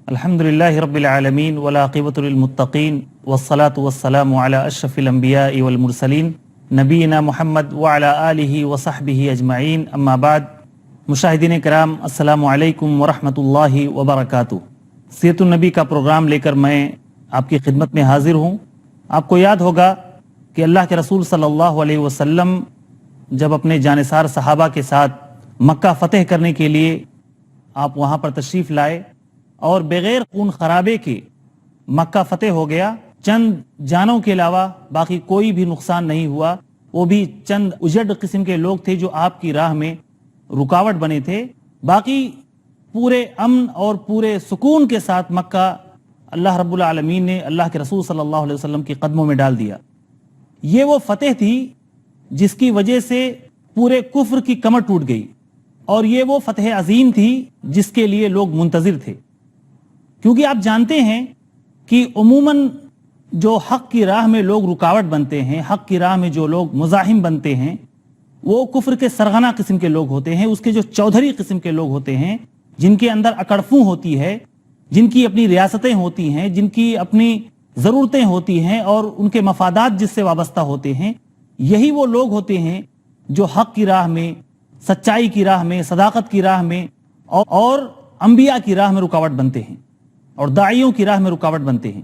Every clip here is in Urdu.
الحمدللہ رب العالمین والعاقبۃ للمتقین والصلاة والسلام علی اشرف الانبیاء والمرسلین نبینا محمد وعلی آلہ وصحبہ اجمعین، اما بعد۔ مشاہدین کرام، السلام علیکم ورحمۃ اللہ وبرکاتہ۔ سیرت النبی کا پروگرام لے کر میں آپ کی خدمت میں حاضر ہوں۔ آپ کو یاد ہوگا کہ اللہ کے رسول صلی اللہ علیہ وسلم جب اپنے جانثار صحابہ کے ساتھ مکہ فتح کرنے کے لیے آپ وہاں پر تشریف لائے اور بغیر خون خرابے کے مکہ فتح ہو گیا، چند جانوں کے علاوہ باقی کوئی بھی نقصان نہیں ہوا، وہ بھی چند اجڑ قسم کے لوگ تھے جو آپ کی راہ میں رکاوٹ بنے تھے، باقی پورے امن اور پورے سکون کے ساتھ مکہ اللہ رب العالمین نے اللہ کے رسول صلی اللہ علیہ وسلم کے قدموں میں ڈال دیا۔ یہ وہ فتح تھی جس کی وجہ سے پورے کفر کی کمر ٹوٹ گئی، اور یہ وہ فتح عظیم تھی جس کے لیے لوگ منتظر تھے، کیونکہ آپ جانتے ہیں کہ عموماً جو حق کی راہ میں لوگ رکاوٹ بنتے ہیں، حق کی راہ میں جو لوگ مزاحم بنتے ہیں، وہ کفر کے سرغنہ قسم کے لوگ ہوتے ہیں، اس کے جو چودھری قسم کے لوگ ہوتے ہیں، جن کے اندر اکڑفوں ہوتی ہے، جن کی اپنی ریاستیں ہوتی ہیں، جن کی اپنی ضرورتیں ہوتی ہیں اور ان کے مفادات جس سے وابستہ ہوتے ہیں، یہی وہ لوگ ہوتے ہیں جو حق کی راہ میں، سچائی کی راہ میں، صداقت کی راہ میں اور انبیاء کی راہ میں رکاوٹ بنتے ہیں اور داعیوں کی راہ میں رکاوٹ بنتے ہیں۔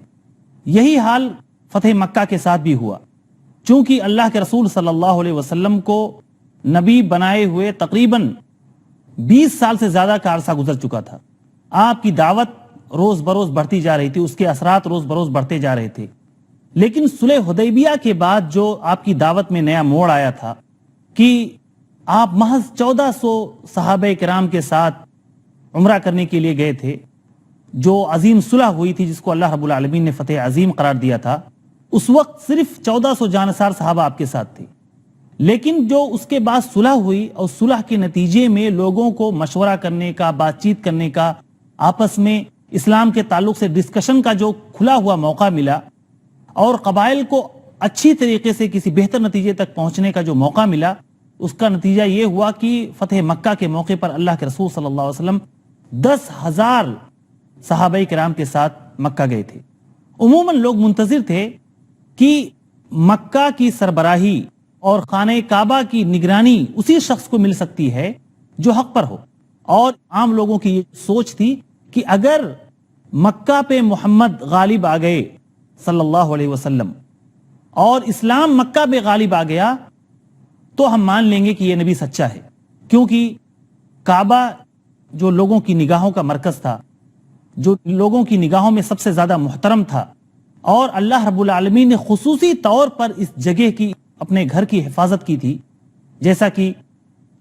یہی حال فتح مکہ کے ساتھ بھی ہوا، چونکہ اللہ کے رسول صلی اللہ علیہ وسلم کو نبی بنائے ہوئے تقریباً 20 سال سے زیادہ کا عرصہ گزر چکا تھا۔ آپ کی دعوت روز بروز بڑھتی جا رہی تھی، اس کے اثرات روز بروز بڑھتے جا رہے تھے، لیکن صلح حدیبیہ کے بعد جو آپ کی دعوت میں نیا موڑ آیا تھا کہ آپ محض 1400 صحابہ کرام کے ساتھ عمرہ کرنے کے لیے گئے تھے، جو عظیم صلح ہوئی تھی جس کو اللہ رب العالمین نے فتح عظیم قرار دیا تھا، اس وقت صرف 1400 جانثار صحابہ آپ کے ساتھ تھے، لیکن جو اس کے بعد صلح ہوئی اور صلح کے نتیجے میں لوگوں کو مشورہ کرنے کا، بات چیت کرنے کا، آپس میں اسلام کے تعلق سے ڈسکشن کا جو کھلا ہوا موقع ملا اور قبائل کو اچھی طریقے سے کسی بہتر نتیجے تک پہنچنے کا جو موقع ملا، اس کا نتیجہ یہ ہوا کہ فتح مکہ کے موقع پر اللہ کے رسول صلی اللہ علیہ وسلم 10,000 صحابہ کرام کے ساتھ مکہ گئے تھے۔ عموماً لوگ منتظر تھے کہ مکہ کی سربراہی اور خانہ کعبہ کی نگرانی اسی شخص کو مل سکتی ہے جو حق پر ہو، اور عام لوگوں کی یہ سوچ تھی کہ اگر مکہ پہ محمد غالب آ گئے صلی اللہ علیہ وسلم اور اسلام مکہ پہ غالب آ گیا تو ہم مان لیں گے کہ یہ نبی سچا ہے، کیونکہ کعبہ جو لوگوں کی نگاہوں کا مرکز تھا، جو لوگوں کی نگاہوں میں سب سے زیادہ محترم تھا، اور اللہ رب العالمین نے خصوصی طور پر اس جگہ کی اپنے گھر کی حفاظت کی تھی، جیسا کہ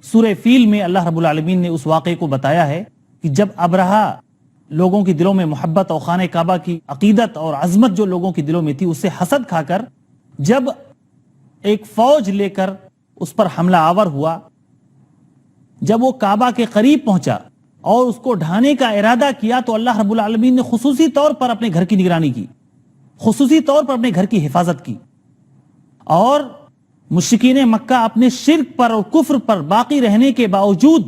سورہ فیل میں اللہ رب العالمین نے اس واقعے کو بتایا ہے کہ جب ابرہہ لوگوں کی دلوں میں محبت اور خانہ کعبہ کی عقیدت اور عظمت جو لوگوں کی دلوں میں تھی اس سے حسد کھا کر جب ایک فوج لے کر اس پر حملہ آور ہوا، جب وہ کعبہ کے قریب پہنچا اور اس کو ڈھانے کا ارادہ کیا تو اللہ رب العالمین نے خصوصی طور پر اپنے گھر کی نگرانی کی، خصوصی طور پر اپنے گھر کی حفاظت کی، اور مشرکین مکہ اپنے شرک پر اور کفر پر باقی رہنے کے باوجود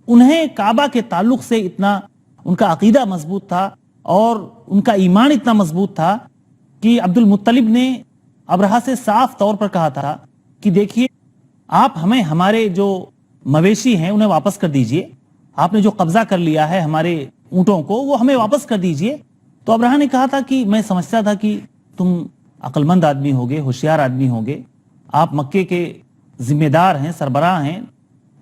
انہیں کعبہ کے تعلق سے اتنا ان کا عقیدہ مضبوط تھا اور ان کا ایمان اتنا مضبوط تھا کہ عبد المطلب نے ابرہہ سے صاف طور پر کہا تھا کہ دیکھیے، آپ ہمیں ہمارے جو مویشی ہیں انہیں واپس کر دیجئے، آپ نے جو قبضہ کر لیا ہے ہمارے اونٹوں کو وہ ہمیں واپس کر دیجئے۔ تو ابرہہ نے کہا تھا کہ میں سمجھتا تھا کہ تم عقل مند آدمی ہوگے، ہوشیار آدمی ہوگے، آپ مکے کے ذمہ دار ہیں، سربراہ ہیں،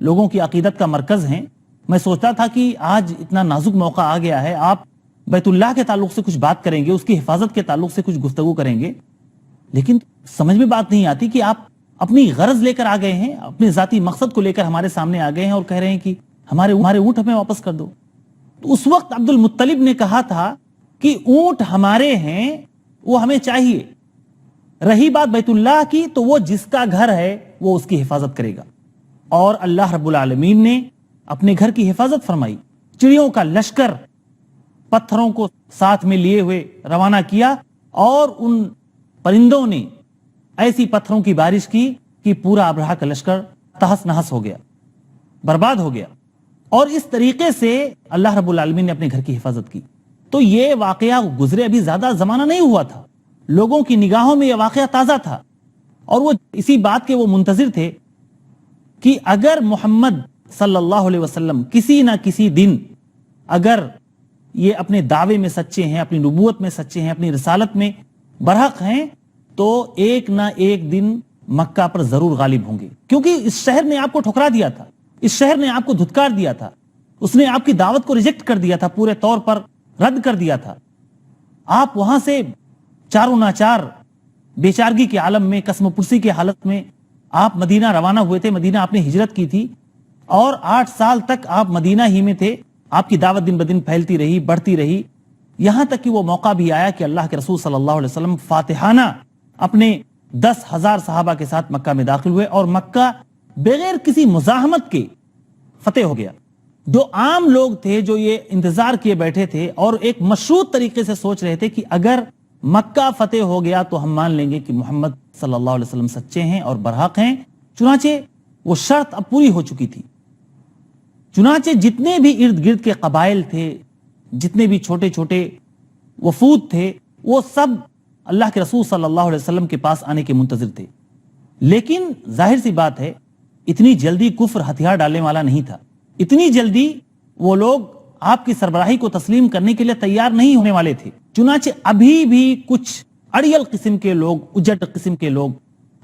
لوگوں کی عقیدت کا مرکز ہیں، میں سوچتا تھا کہ آج اتنا نازک موقع آ گیا ہے، آپ بیت اللہ کے تعلق سے کچھ بات کریں گے، اس کی حفاظت کے تعلق سے کچھ گفتگو کریں گے، لیکن سمجھ میں بات نہیں آتی کہ آپ اپنی غرض لے کر آ گئے ہیں، اپنے ذاتی مقصد کو لے کر ہمارے سامنے آ گئے ہیں اور کہہ رہے ہیں کہ ہمارے اونٹ ہمیں واپس کر دو۔ تو اس وقت عبد المطلب نے کہا تھا کہ اونٹ ہمارے ہیں، وہ ہمیں چاہیے، رہی بات بیت اللہ کی تو وہ جس کا گھر ہے وہ اس کی حفاظت کرے گا۔ اور اللہ رب العالمین نے اپنے گھر کی حفاظت فرمائی، چڑیوں کا لشکر پتھروں کو ساتھ میں لیے ہوئے روانہ کیا، اور ان پرندوں نے ایسی پتھروں کی بارش کی کہ پورا ابرہہ کا لشکر تہس نہس ہو گیا، برباد ہو گیا۔ اور اس طریقے سے اللہ رب العالمین نے اپنے گھر کی حفاظت کی۔ تو یہ واقعہ گزرے ابھی زیادہ زمانہ نہیں ہوا تھا، لوگوں کی نگاہوں میں یہ واقعہ تازہ تھا، اور وہ اسی بات کے وہ منتظر تھے کہ اگر محمد صلی اللہ علیہ وسلم کسی نہ کسی دن اگر یہ اپنے دعوے میں سچے ہیں، اپنی نبوت میں سچے ہیں، اپنی رسالت میں برحق ہیں، تو ایک نہ ایک دن مکہ پر ضرور غالب ہوں گے، کیونکہ اس شہر نے آپ کو ٹھکرا دیا تھا، اس شہر نے آپ کو دھتکار دیا تھا، اس نے آپ کی دعوت کو ریجیکٹ کر دیا تھا، پورے طور پر رد کر دیا تھا۔ آپ وہاں سے چاروں ناچار بیچارگی کے عالم میں، قسم پرسی کی حالت میں آپ مدینہ روانہ ہوئے تھے، مدینہ آپ نے ہجرت کی تھی، اور 8 سال تک آپ مدینہ ہی میں تھے۔ آپ کی دعوت دن بدن پھیلتی رہی، بڑھتی رہی، یہاں تک کہ وہ موقع بھی آیا کہ اللہ کے رسول صلی اللہ علیہ وسلم فاتحانہ اپنے 10,000 صحابہ کے ساتھ مکہ میں داخل ہوئے، اور مکہ بغیر کسی مزاحمت کے فتح ہو گیا۔ جو عام لوگ تھے جو یہ انتظار کیے بیٹھے تھے اور ایک مشروط طریقے سے سوچ رہے تھے کہ اگر مکہ فتح ہو گیا تو ہم مان لیں گے کہ محمد صلی اللہ علیہ وسلم سچے ہیں اور برحق ہیں، چنانچہ وہ شرط اب پوری ہو چکی تھی۔ چنانچہ جتنے بھی ارد گرد کے قبائل تھے، جتنے بھی چھوٹے چھوٹے وفود تھے، وہ سب اللہ کے رسول صلی اللہ علیہ وسلم کے پاس آنے کے منتظر تھے۔ لیکن ظاہر سی بات ہے، اتنی جلدی کفر ہتھیار ڈالنے والا نہیں تھا، اتنی جلدی وہ لوگ آپ کی سربراہی کو تسلیم کرنے کے لیے تیار نہیں ہونے والے تھے۔ چنانچہ ابھی بھی کچھ اڑیل قسم کے لوگ، اجٹ قسم کے لوگ،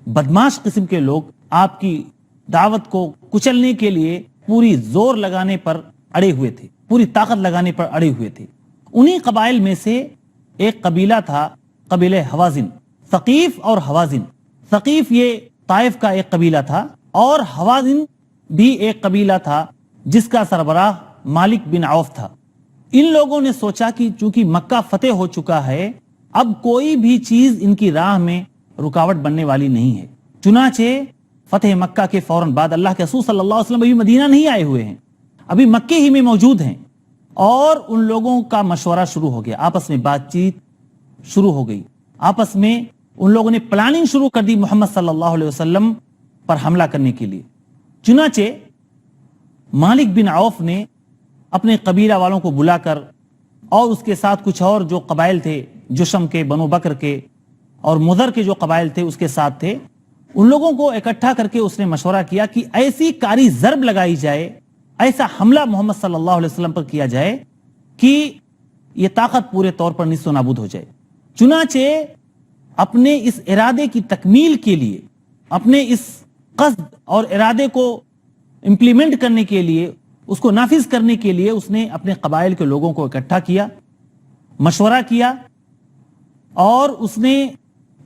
بدماش قسم کے لوگ آپ کی دعوت کو کچلنے کے لیے پوری زور لگانے پر اڑے ہوئے تھے، پوری طاقت لگانے پر اڑے ہوئے تھے۔ انہی قبائل میں سے ایک قبیلہ تھا، قبیلہ حوازن، ثقیف اور حوازن۔ ثقیف یہ طائف کا ایک قبیلہ تھا، اور حوازن بھی ایک قبیلہ تھا جس کا سربراہ مالک بن عوف تھا۔ ان لوگوں نے سوچا کہ چونکہ مکہ فتح ہو چکا ہے، اب کوئی بھی چیز ان کی راہ میں رکاوٹ بننے والی نہیں ہے۔ چنانچہ فتح مکہ کے فوراً بعد اللہ کے رسول صلی اللہ علیہ وسلم ابھی مدینہ نہیں آئے ہوئے ہیں، ابھی مکے ہی میں موجود ہیں، اور ان لوگوں کا مشورہ شروع ہو گیا، آپس میں بات چیت شروع ہو گئی، آپس میں ان لوگوں نے پلاننگ شروع کر دی محمد صلی اللہ علیہ وسلم پر حملہ کرنے کے لیے۔ چنانچہ مالک بن عوف نے اپنے قبیلہ والوں کو بلا کر، اور اس کے ساتھ کچھ اور جو قبائل تھے، جشم کے، بنو بکر کے اور مضر کے جو قبائل تھے اس کے ساتھ تھے، ان لوگوں کو اکٹھا کر کے اس نے مشورہ کیا کہ ایسی کاری ضرب لگائی جائے، ایسا حملہ محمد صلی اللہ علیہ وسلم پر کیا جائے کہ یہ طاقت پورے طور پر نیست و نابود ہو جائے۔ چنانچہ اپنے اس ارادے کی تکمیل کے لیے، اپنے اس قصد اور ارادے کو امپلیمنٹ کرنے کے لیے، اس کو نافذ کرنے کے لیے اس نے اپنے قبائل کے لوگوں کو اکٹھا کیا، مشورہ کیا، اور اس نے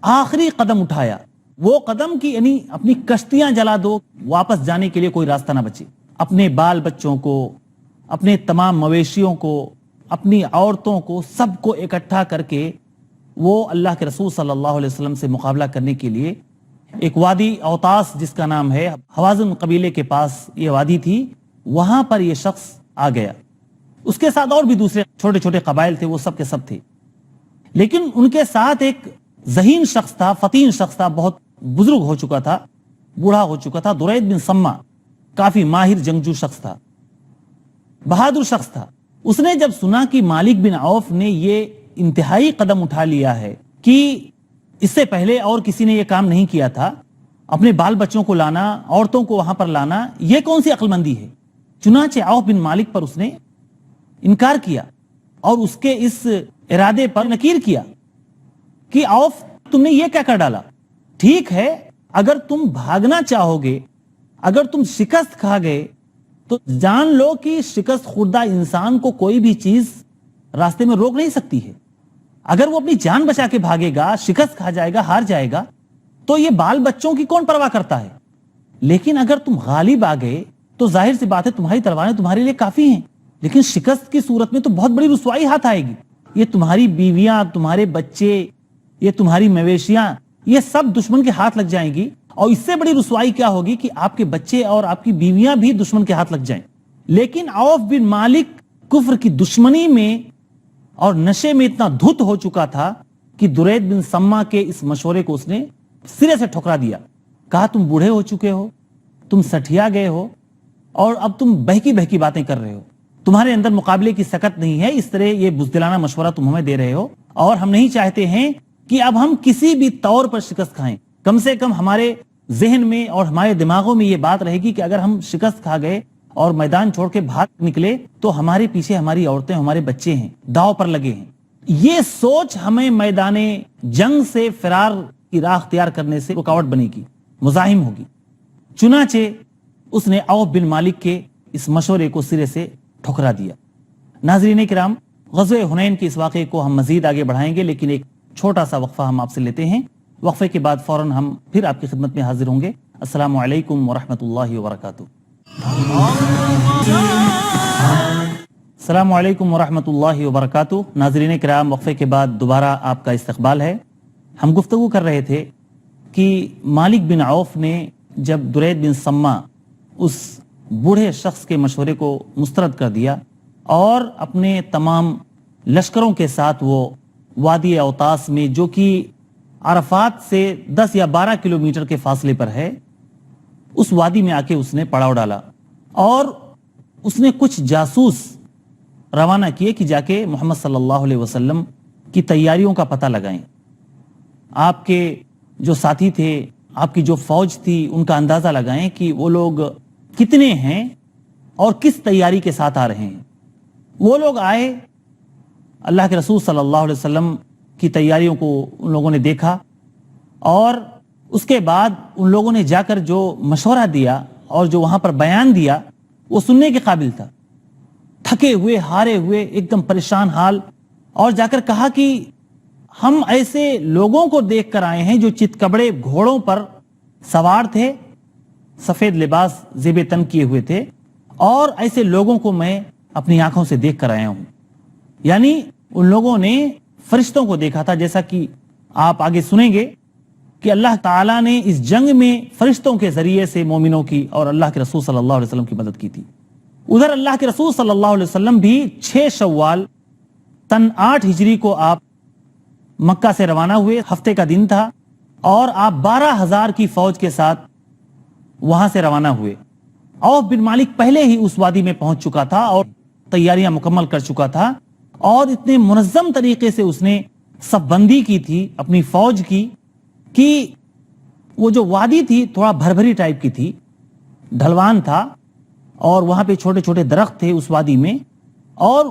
آخری قدم اٹھایا، وہ قدم کی یعنی اپنی کشتیاں جلا دو، واپس جانے کے لیے کوئی راستہ نہ بچے، اپنے بال بچوں کو، اپنے تمام مویشیوں کو، اپنی عورتوں کو، سب کو اکٹھا کر کے وہ اللہ کے رسول صلی اللہ علیہ وسلم سے مقابلہ کرنے کے لیے ایک وادی اوتاس جس کا نام ہے حوازن قبیلے کے پاس یہ وادی تھی، وہاں پر یہ شخص آ گیا۔ اس کے ساتھ اور بھی دوسرے چھوٹے چھوٹے قبائل تھے، وہ سب کے سب تھے، لیکن ان کے ساتھ ایک ذہین شخص تھا، فطین شخص تھا، بہت بزرگ ہو چکا تھا، بوڑھا ہو چکا تھا، درید بن سما، کافی ماہر جنگجو شخص تھا، بہادر شخص تھا۔ اس نے جب سنا کہ مالک بن عوف نے یہ انتہائی قدم اٹھا لیا ہے کہ اس سے پہلے اور کسی نے یہ کام نہیں کیا تھا، اپنے بال بچوں کو لانا، عورتوں کو وہاں پر لانا، یہ کون سی عقل مندی ہے؟ چنانچہ عوف بن مالک پر اس نے انکار کیا اور اس کے اس ارادے پر نکیر کیا کہ عوف تم نے یہ کیا کر ڈالا؟ ٹھیک ہے، اگر تم بھاگنا چاہو گے، اگر تم شکست کھا گئے تو جان لو کہ شکست خوردہ انسان کو کوئی بھی چیز راستے میں روک نہیں سکتی ہے۔ اگر وہ اپنی جان بچا کے بھاگے گا، شکست کھا جائے گا، ہار جائے گا، تو یہ بال بچوں کی کون پرواہ کرتا ہے؟ لیکن اگر تم غالب آ گئے تو ظاہر سی بات ہے تمہاری تلواریں تمہارے لیے کافی ہیں، لیکن شکست کی صورت میں تو بہت بڑی رسوائی ہاتھ آئے گی۔ یہ تمہاری بیویاں، تمہارے بچے، یہ تمہاری مویشیاں، یہ سب دشمن کے ہاتھ لگ جائیں گی، اور اس سے بڑی رسوائی کیا ہوگی کہ آپ کے بچے اور آپ کی بیویاں بھی دشمن کے ہاتھ لگ جائیں۔ لیکن عوف بن مالک کفر کی دشمنی میں اور نشے میں اتنا دھت ہو چکا تھا کہ درید بن سما کے اس مشورے کو اس نے سرے سے ٹھکرا دیا۔ کہا تم بوڑھے ہو چکے ہو، تم سٹھیا گئے ہو، اور اب تم بہکی بہکی باتیں کر رہے ہو، تمہارے اندر مقابلے کی سکت نہیں ہے، اس طرح یہ بزدلانہ مشورہ تم ہمیں دے رہے ہو، اور ہم نہیں چاہتے ہیں کہ اب ہم کسی بھی طور پر شکست کھائیں۔ کم سے کم ہمارے ذہن میں اور ہمارے دماغوں میں یہ بات رہے گی کہ اگر ہم شکست کھا گئے اور میدان چھوڑ کے بھاگ نکلے تو ہمارے پیچھے ہماری عورتیں، ہمارے بچے ہیں، داؤ پر لگے ہیں۔ یہ سوچ ہمیں میدان جنگ سے فرار کی راہ اختیار کرنے سے رکاوٹ بنے گی، مزاحم ہوگی۔ چنانچہ اس نے عوف بن مالک کے اس مشورے کو سرے سے ٹھکرا دیا۔ ناظرین کرام، غزوہ حنین کے اس واقعے کو ہم مزید آگے بڑھائیں گے، لیکن ایک چھوٹا سا وقفہ ہم آپ سے لیتے ہیں۔ وقفے کے بعد فوراً ہم پھر آپ کی خدمت میں حاضر ہوں گے۔ السلام علیکم ورحمۃ اللہ وبرکاتہ۔ السلام علیکم ورحمۃ اللہ وبرکاتہ۔ ناظرین کرام، وقفے کے بعد دوبارہ آپ کا استقبال ہے۔ ہم گفتگو کر رہے تھے کہ مالک بن عوف نے جب درید بن سما اس بوڑھے شخص کے مشورے کو مسترد کر دیا اور اپنے تمام لشکروں کے ساتھ وہ وادی اوتاس میں، جو کہ عرفات سے 10 یا 12 کلومیٹر کے فاصلے پر ہے، اس وادی میں آ کے اس نے پڑاؤ ڈالا، اور اس نے کچھ جاسوس روانہ کیے کہ جا کے محمد صلی اللہ علیہ وسلم کی تیاریوں کا پتہ لگائیں، آپ کے جو ساتھی تھے، آپ کی جو فوج تھی، ان کا اندازہ لگائیں کہ وہ لوگ کتنے ہیں اور کس تیاری کے ساتھ آ رہے ہیں۔ وہ لوگ آئے، اللہ کے رسول صلی اللہ علیہ وسلم کی تیاریوں کو ان لوگوں نے دیکھا، اور اس کے بعد ان لوگوں نے جا کر جو مشورہ دیا اور جو وہاں پر بیان دیا وہ سننے کے قابل تھا۔ تھکے ہوئے، ہارے ہوئے، ایک دم پریشان حال، اور جا کر کہا کہ ہم ایسے لوگوں کو دیکھ کر آئے ہیں جو چتکبڑے گھوڑوں پر سوار تھے، سفید لباس زیب تن کیے ہوئے تھے، اور ایسے لوگوں کو میں اپنی آنکھوں سے دیکھ کر آیا ہوں۔ یعنی ان لوگوں نے فرشتوں کو دیکھا تھا، جیسا کہ آپ آگے سنیں گے کہ اللہ تعالیٰ نے اس جنگ میں فرشتوں کے ذریعے سے مومنوں کی اور اللہ کے رسول صلی اللہ علیہ وسلم کی مدد کی تھی۔ ادھر اللہ کے رسول صلی اللہ علیہ وسلم بھی 6 شوال سن 8 ہجری کو آپ مکہ سے روانہ ہوئے، ہفتے کا دن تھا، اور آپ 12,000 کی فوج کے ساتھ وہاں سے روانہ ہوئے۔ عوف بن مالک پہلے ہی اس وادی میں پہنچ چکا تھا اور تیاریاں مکمل کر چکا تھا، اور اتنے منظم طریقے سے اس نے سب بندی کی تھی اپنی فوج کی کہ وہ جو وادی تھی تھوڑا بھربھری ٹائپ کی تھی، ڈھلوان تھا، اور وہاں پہ چھوٹے چھوٹے درخت تھے اس وادی میں، اور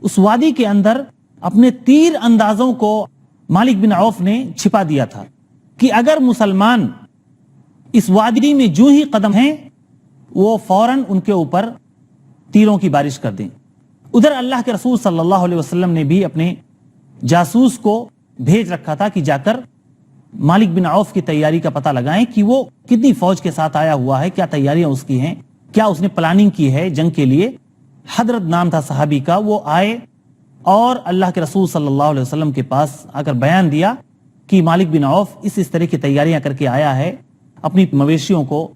اس وادی کے اندر اپنے تیر اندازوں کو مالک بن عوف نے چھپا دیا تھا کہ اگر مسلمان اس وادی میں جو ہی قدم ہیں وہ فوراً ان کے اوپر تیروں کی بارش کر دیں۔ ادھر اللہ کے رسول صلی اللہ علیہ وسلم نے بھی اپنے جاسوس کو بھیج رکھا تھا کہ جا کر مالک بن عوف کی تیاری کا پتہ لگائیں کہ وہ کتنی فوج کے ساتھ آیا ہوا ہے، کیا تیاریاں اس کی ہیں، کیا اس نے پلاننگ کی ہے جنگ کے لیے۔ حضرت نام تھا صحابی کا، وہ آئے اور اللہ کے رسول صلی اللہ علیہ وسلم کے پاس آ کر بیان دیا کہ مالک بن عوف اس طرح کی تیاریاں کر کے آیا ہے، اپنی مویشیوں کو،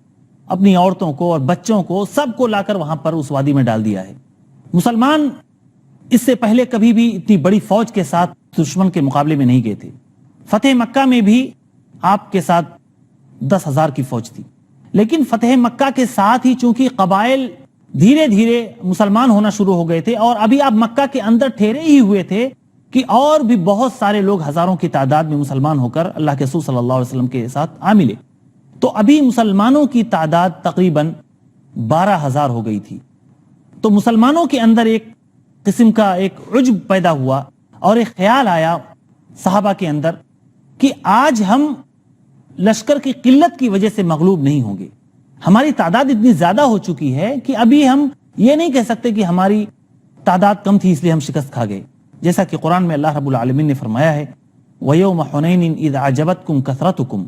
اپنی عورتوں کو اور بچوں کو سب کو لا کر وہاں پر اس وادی میں ڈال دیا ہے۔ مسلمان اس سے پہلے کبھی بھی اتنی بڑی فوج کے ساتھ دشمن کے مقابلے میں نہیں گئے تھے۔ فتح مکہ میں بھی آپ کے ساتھ 10,000 کی فوج تھی، لیکن فتح مکہ کے ساتھ ہی چونکہ قبائل دھیرے دھیرے مسلمان ہونا شروع ہو گئے تھے، اور ابھی آپ مکہ کے اندر ٹھہرے ہی ہوئے تھے کہ اور بھی بہت سارے لوگ ہزاروں کی تعداد میں مسلمان ہو کر اللہ کے رسول صلی اللہ علیہ وسلم کے ساتھ آ ملے۔ تو ابھی مسلمانوں کی تعداد تقریباً 12,000 ہو گئی تھی۔ تو مسلمانوں کے اندر ایک قسم کا ایک عجب پیدا ہوا اور ایک خیال آیا صحابہ کے اندر کہ آج ہم لشکر کی قلت کی وجہ سے مغلوب نہیں ہوں گے، ہماری تعداد اتنی زیادہ ہو چکی ہے کہ ابھی ہم یہ نہیں کہہ سکتے کہ ہماری تعداد کم تھی اس لیے ہم شکست کھا گئے، جیسا کہ قرآن میں اللہ رب العالمین نے فرمایا ہے وَيَوْمَ حُنَيْنٍ إِذْ أَعْجَبَتْكُمْ كَثْرَتُكُمْ،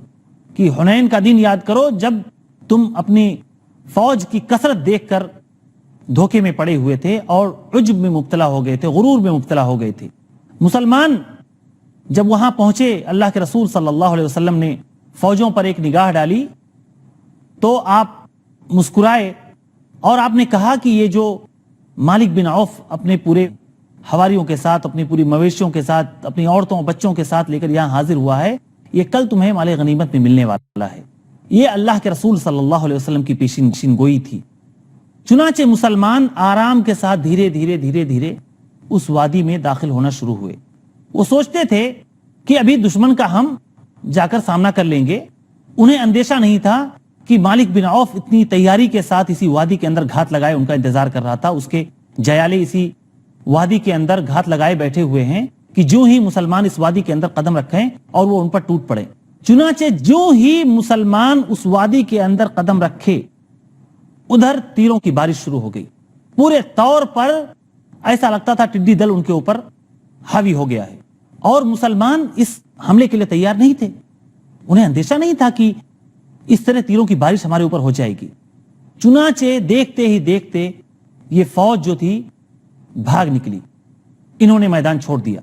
کہ حنین کا دن یاد کرو جب تم اپنی فوج کی کثرت دیکھ کر دھوکے میں پڑے ہوئے تھے اور عجب میں مبتلا ہو گئے تھے، غرور میں مبتلا ہو گئے تھے۔ مسلمان جب وہاں پہنچے، اللہ کے رسول صلی اللہ علیہ وسلم نے فوجوں پر ایک نگاہ ڈالی تو آپ مسکرائے اور آپ نے کہا کہ یہ جو مالک بن عوف اپنے پورے حواریوں کے ساتھ، اپنی پوری مویشیوں کے ساتھ، اپنی عورتوں بچوں کے ساتھ لے کر یہاں حاضر ہوا ہے، یہ کل تمہیں مال غنیمت میں ملنے والا ہے۔ یہ اللہ کے رسول صلی اللہ علیہ وسلم کی پیشین گوئی تھی۔ چنانچہ مسلمان آرام کے ساتھ دھیرے دھیرے دھیرے دھیرے اس وادی میں داخل ہونا شروع ہوئے۔ وہ سوچتے تھے کہ ابھی دشمن کا ہم جا کر سامنا کر لیں گے۔ انہیں اندیشہ نہیں تھا کہ مالک بن عوف اتنی تیاری کے ساتھ اسی وادی کے اندر گھات لگائے ان کا انتظار کر رہا تھا۔ اس کے جیالے اسی وادی کے اندر گھات لگائے بیٹھے ہوئے ہیں کہ جو ہی مسلمان اس وادی کے اندر قدم رکھیں اور وہ ان پر ٹوٹ پڑے۔ چنانچہ جو ہی مسلمان اس وادی کے اندر قدم رکھے، ادھر تیروں کی بارش شروع ہو گئی۔ پورے طور پر ایسا لگتا تھا ٹڈی دل ان کے اوپر حاوی ہو گیا ہے، اور مسلمان اس حملے کے لیے تیار نہیں تھے۔ انہیں اندیشہ نہیں تھا کہ اس طرح تیروں کی بارش ہمارے اوپر ہو جائے گی۔ چنانچہ دیکھتے ہی دیکھتے یہ فوج جو تھی بھاگ نکلی، انہوں نے میدان چھوڑ دیا۔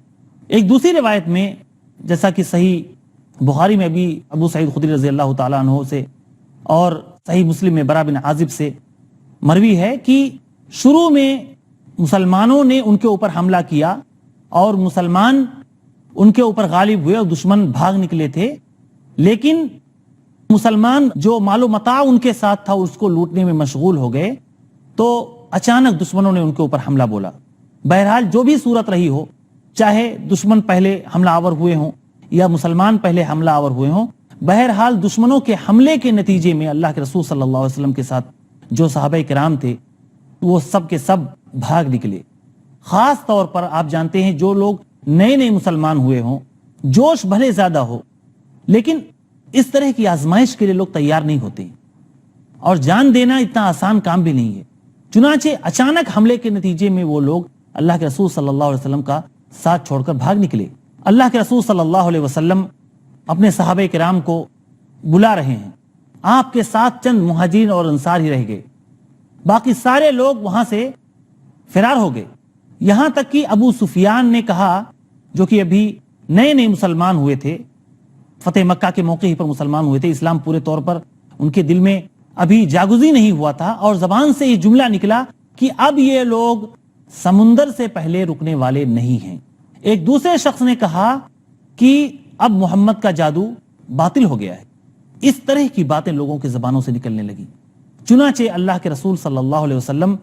ایک دوسری روایت میں، جیسا کہ صحیح بخاری میں بھی ابو سعید خدری رضی اللہ تعالیٰ عنہ سے اور صحیح مسلم میں برا بن عازب سے مروی ہے کہ شروع میں مسلمانوں نے ان کے اوپر حملہ کیا اور مسلمان ان کے اوپر غالب ہوئے اور دشمن بھاگ نکلے تھے، لیکن مسلمان جو مال و متاع ان کے ساتھ تھا اس کو لوٹنے میں مشغول ہو گئے، تو اچانک دشمنوں نے ان کے اوپر حملہ بولا۔ بہرحال جو بھی صورت رہی ہو، چاہے دشمن پہلے حملہ آور ہوئے ہوں یا مسلمان پہلے حملہ آور ہوئے ہوں، بہرحال دشمنوں کے حملے کے نتیجے میں اللہ کے رسول صلی اللہ علیہ وسلم کے ساتھ جو صحابہ کرام تھے وہ سب کے سب بھاگ نکلے۔ خاص طور پر آپ جانتے ہیں جو لوگ نئے نئے مسلمان ہوئے ہوں، جوش بھلے زیادہ ہو، لیکن اس طرح کی آزمائش کے لیے لوگ تیار نہیں ہوتے، اور جان دینا اتنا آسان کام بھی نہیں ہے۔ چنانچہ اچانک حملے کے نتیجے میں وہ لوگ اللہ کے رسول صلی اللہ علیہ وسلم کا ساتھ چھوڑ کر بھاگ نکلے۔ اللہ کے رسول صلی اللہ علیہ وسلم اپنے صحابہ کرام کو بلا رہے ہیں، آپ کے ساتھ چند مہاجرین اور انصار ہی رہ گئے، باقی سارے لوگ وہاں سے فرار ہو گئے۔ یہاں تک کہ ابو سفیان نے کہا، جو کہ ابھی نئے نئے مسلمان ہوئے تھے، فتح مکہ کے موقع ہی پر مسلمان ہوئے تھے، اسلام پورے طور پر ان کے دل میں ابھی جاگزی نہیں ہوا تھا، اور زبان سے یہ جملہ نکلا کہ اب یہ لوگ سمندر سے پہلے رکنے والے نہیں ہیں۔ ایک دوسرے شخص نے کہا کہ اب محمد کا جادو باطل ہو گیا ہے۔ اس طرح کی باتیں لوگوں کے زبانوں سے نکلنے لگی۔ چنانچہ اللہ کے رسول صلی اللہ علیہ وسلم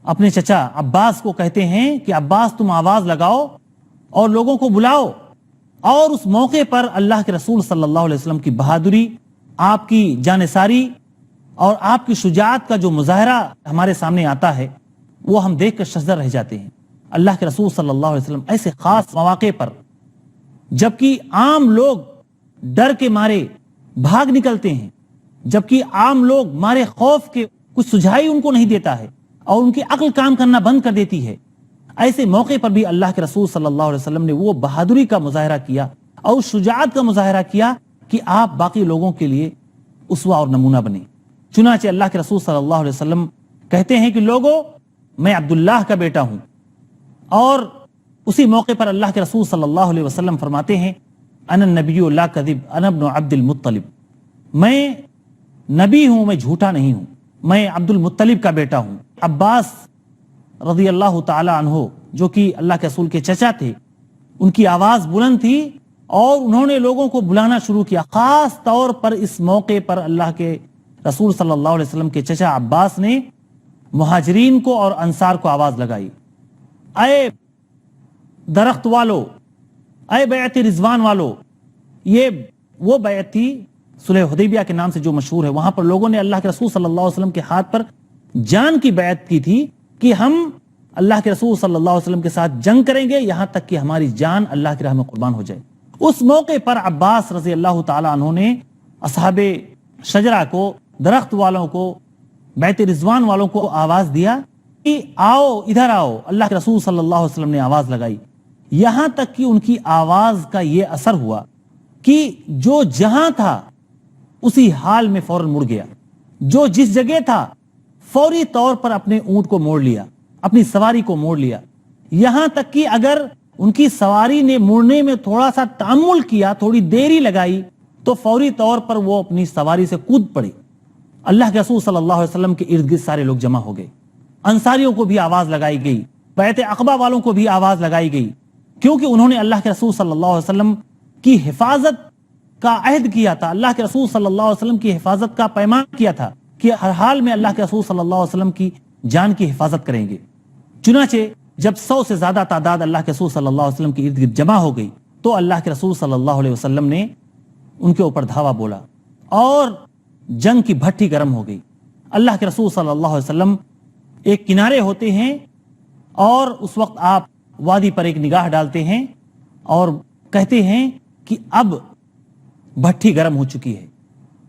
اپنے چچا عباس کو کہتے ہیں کہ عباس تم آواز لگاؤ اور لوگوں کو بلاؤ، اور اس موقع پر اللہ کے رسول صلی اللہ علیہ وسلم کی بہادری، آپ کی جانثاری اور آپ کی شجاعت کا جو مظاہرہ ہمارے سامنے آتا ہے وہ ہم دیکھ کر شزر رہ جاتے ہیں۔ اللہ کے رسول صلی اللہ علیہ وسلم ایسے خاص مواقع پر، جبکہ عام لوگ ڈر کے مارے بھاگ نکلتے ہیں، جبکہ عام لوگ مارے خوف کے کچھ سجھائی ان کو نہیں دیتا ہے اور ان کی عقل کام کرنا بند کر دیتی ہے، ایسے موقع پر بھی اللہ کے رسول صلی اللہ علیہ وسلم نے وہ بہادری کا مظاہرہ کیا اور شجاعت کا مظاہرہ کیا کہ آپ باقی لوگوں کے لیے اسوہ اور نمونہ بنے۔ چنانچہ اللہ کے رسول صلی اللہ علیہ وسلم کہتے ہیں کہ لوگو، میں عبداللہ کا بیٹا ہوں، اور اسی موقع پر اللہ کے رسول صلی اللہ علیہ وسلم فرماتے ہیں انا النبی لا کذب انا ابن عبد المطلب، میں نبی ہوں، میں جھوٹا نہیں ہوں، میں عبد المطلب کا بیٹا ہوں۔ عباس رضی اللہ تعالی عنہ جو کہ اللہ کے رسول کے چچا تھے، ان کی آواز بلند تھی اور انہوں نے لوگوں کو بلانا شروع کیا۔ خاص طور پر اس موقع پر اللہ کے رسول صلی اللہ علیہ وسلم کے چچا عباس نے مہاجرین کو اور انصار کو آواز لگائی، اے درخت والو، اے بیعت رضوان والو۔ یہ وہ بیعت تھی صلح حدیبیہ کے نام سے جو مشہور ہے، وہاں پر لوگوں نے اللہ کے رسول صلی اللہ علیہ وسلم کے ہاتھ پر جان کی بیعت کی تھی کہ ہم اللہ کے رسول صلی اللہ علیہ وسلم کے ساتھ جنگ کریں گے یہاں تک کہ ہماری جان اللہ کی راہ میں قربان ہو جائے۔ اس موقع پر عباس رضی اللہ تعالی عنہ نے اصحاب شجرہ کو، درخت والوں کو، بیعت رضوان والوں کو آواز دیا کہ آؤ، ادھر آؤ۔ اللہ کے رسول صلی اللہ علیہ وسلم نے آواز لگائی، یہاں تک کہ ان کی آواز کا یہ اثر ہوا کہ جو جہاں تھا اسی حال میں فوراً مڑ گیا، جو جس جگہ تھا فوری طور پر اپنے اونٹ کو موڑ لیا، اپنی سواری کو موڑ لیا، یہاں تک کہ اگر ان کی سواری نے مڑنے میں تھوڑا سا تأمل کیا، تھوڑی دیری لگائی، تو فوری طور پر وہ اپنی سواری سے کود پڑے۔ اللہ کے رسول صلی اللہ علیہ وسلم کے ارد گرد سارے لوگ جمع ہو گئے، انصاریوں کو بھی آواز لگائی گئی، بیعت عقبہ والوں کو بھی آواز لگائی گئی، کیونکہ انہوں نے اللہ کے رسول صلی اللہ علیہ وسلم کی حفاظت کا عہد کیا تھا، اللہ کے رسول صلی اللہ علیہ وسلم کی حفاظت کا پیمان کیا تھا کہ ہر حال میں اللہ کے رسول صلی اللہ علیہ وسلم کی جان کی حفاظت کریں گے۔ چنانچہ جب 100 سے زیادہ تعداد اللہ کے رسول صلی اللہ علیہ وسلم کے ارد گرد جمع ہو گئی تو اللہ کے رسول صلی اللہ علیہ وسلم نے ان کے اوپر دھاوا بولا اور جنگ کی بھٹی گرم ہو گئی۔ اللہ کے رسول صلی اللہ علیہ وسلم ایک کنارے ہوتے ہیں اور اس وقت آپ وادی پر ایک نگاہ ڈالتے ہیں اور کہتے ہیں کہ اب بھٹی گرم ہو چکی ہے۔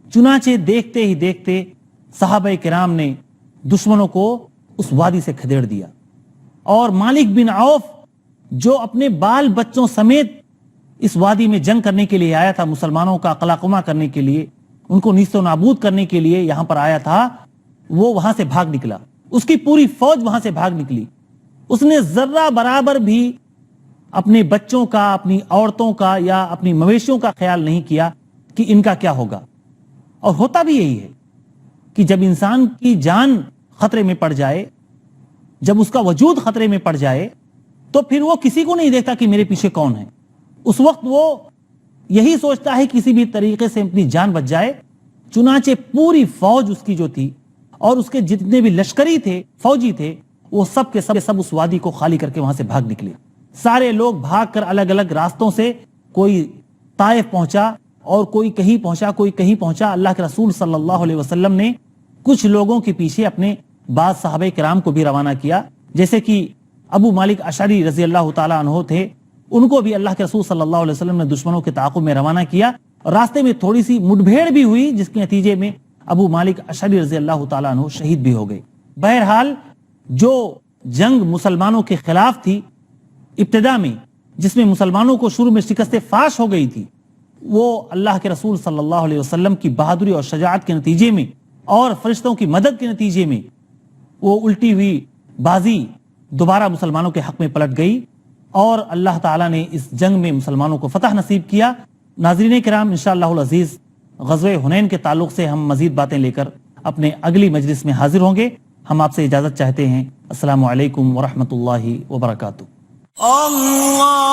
چنانچہ دیکھتے ہی دیکھتے صحابہ کرام نے دشمنوں کو اس وادی سے کھدیڑ دیا، اور مالک بن عوف جو اپنے بال بچوں سمیت اس وادی میں جنگ کرنے کے لیے آیا تھا، مسلمانوں کا قلاقمہ کرنے کے لیے، ان کو نیست و نابود کرنے کے لیے یہاں پر آیا تھا، وہ وہاں سے بھاگ نکلا، اس کی پوری فوج وہاں سے بھاگ نکلی۔ اس نے ذرہ برابر بھی اپنے بچوں کا، اپنی عورتوں کا یا اپنی مویشیوں کا خیال نہیں کیا کہ ان کا کیا ہوگا۔ اور ہوتا بھی یہی ہے کہ جب انسان کی جان خطرے میں پڑ جائے، جب اس کا وجود خطرے میں پڑ جائے، تو پھر وہ کسی کو نہیں دیکھتا کہ میرے پیچھے کون ہے۔ اس وقت وہ یہی سوچتا ہے کسی بھی طریقے سے اپنی جان بچ جائے۔ چنانچہ پوری فوج اس کی جو تھی اور اس کے جتنے بھی لشکری تھے، فوجی تھے، وہ سب کے سب اس وادی کو خالی کر کے وہاں سے بھاگ نکلے۔ سارے لوگ بھاگ کر الگ الگ راستوں سے، کوئی طائف پہنچا اور کوئی کہیں پہنچا، کوئی کہیں پہنچا۔ اللہ کے رسول صلی اللہ علیہ وسلم نے کچھ لوگوں کے پیچھے اپنے بعض صحابہ کرام کو بھی روانہ کیا، جیسے کہ ابو مالک اشعری رضی اللہ تعالیٰ عنہ تھے، ان کو بھی اللہ کے رسول صلی اللہ علیہ وسلم نے دشمنوں کے تعاقب میں روانہ کیا۔ راستے میں تھوڑی سی مٹبھیڑ بھی ہوئی، جس کے نتیجے میں ابو مالک اشعری رضی اللہ تعالیٰ عنہ شہید بھی ہو گئے۔ بہرحال جو جنگ مسلمانوں کے خلاف تھی ابتدا میں، جس میں مسلمانوں کو شروع میں شکست فاش ہو گئی تھی، وہ اللہ کے رسول صلی اللہ علیہ وسلم کی بہادری اور شجاعت کے نتیجے میں اور فرشتوں کی مدد کے نتیجے میں وہ الٹی ہوئی بازی دوبارہ مسلمانوں کے حق میں پلٹ گئی، اور اللہ تعالیٰ نے اس جنگ میں مسلمانوں کو فتح نصیب کیا۔ ناظرین کرام، انشاءاللہ العزیز غزوہ حنین کے تعلق سے ہم مزید باتیں لے کر اپنے اگلی مجلس میں حاضر ہوں گے۔ ہم آپ سے اجازت چاہتے ہیں۔ السلام علیکم ورحمۃ اللہ وبرکاتہ۔ اللہ